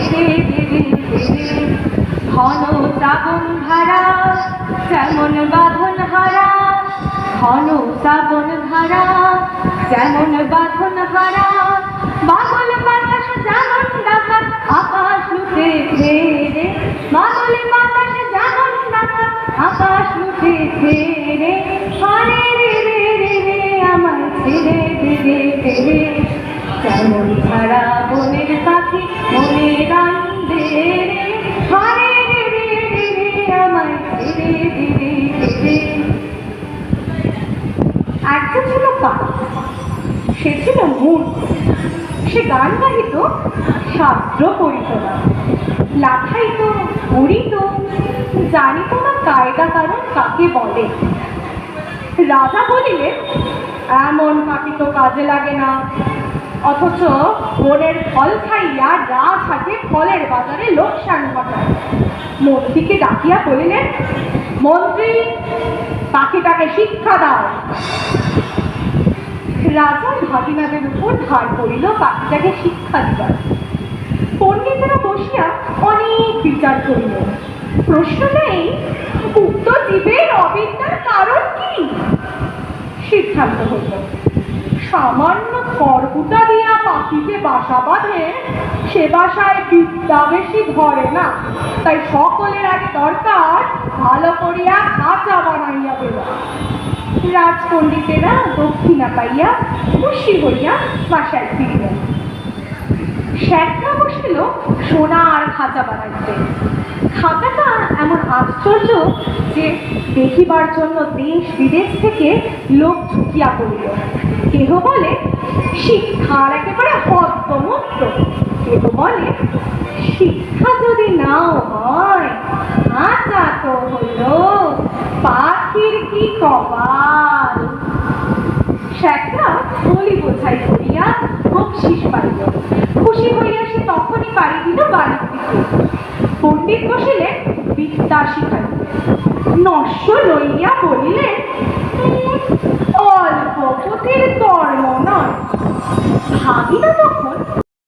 ধীরে ধীরে ধীরে ঘন শ্রাবণ ধারা যেমন বাঁধন হারা, ঘন শ্রাবণ ধারা যেমন বাঁধন হারা, বাদল বাতাস যেমন ডাকাত আকাশ লুটে ছেড়ে, বাদল বাতাস যেমন ডাকাত আকাশ লুটে ছেড়ে, হারে রে রে রে রে আমার ছেড়ে ধীরে ধীরে, যেমন ধারা বনের পাখি মনে রান্দে রে, হারে রে রে রে রে আমার ছেড়ে ধীরে ধীরে। একজন ছিল কাক, সে ছিল মূর্খ, সে গান গাহিত শাস্ত্র পড়িত না, লাথাইত উড়িত, জানিত না কায়দা কারণ কাকে বলে। রাজা বলিলেন, এমন পাখি তো কাজে লাগে না, অথচ বনের ফল খাইয়া রাজহাটে ফলের বাজারে লোকসান ঘটায়। মন্ত্রীকে ডাকিয়া বলিলেন, মন্ত্রী, পাখিটাকে শিক্ষা দাও। রাজা ভাগিনাদের উপর ধার করিল পাখিটাকে শিক্ষা দিবার। পণ্ডিতেরা বসিয়া অনেক বিচার করিল। প্রশ্ন নেই, উক্ত জীবের অবিদ্যার কারণ কি? সিদ্ধান্ত হইল, সামান্য খড়কুটা দিয়া পাখিতে বাসা বাঁধে, সে বাসায় বিদ্যা বেশি ধরে না, তাই সকলের আগে দরকার ভালো করিয়া খাঁচা বানাইয়া দেওয়া। রাজপণ্ডিতেরা দক্ষিণা পাইয়া খুশি হইয়া বাসায় ফিরিলেন। শেখরা বসিল সোনার খাঁচা বানাইতে। খাঁচাটা এমন আশ্চর্য যে দেখিবার জন্য দেশ বিদেশ থেকে লোক ঝুঁকিয়া পড়িল। কেহ বলে শিক্ষার একেবারে হদ্দমুক্ত, কেহ বলে শিক্ষা যদি নাও হয়, খাঁচা তো হইল পাখির কি কপাল। শেখরা বলি বোঝাই করিয়া বকশিস পাইল। খুশি হইয়া সে তখনই পাড়ি দিল বাড়ির দিকে। পণ্ডিত বসিলেন বিদ্যা শিখাইতে। নস্য লইয়া বলিলেন, অল্প পুঁথির কর্ম নয়। ভাগিনা তখন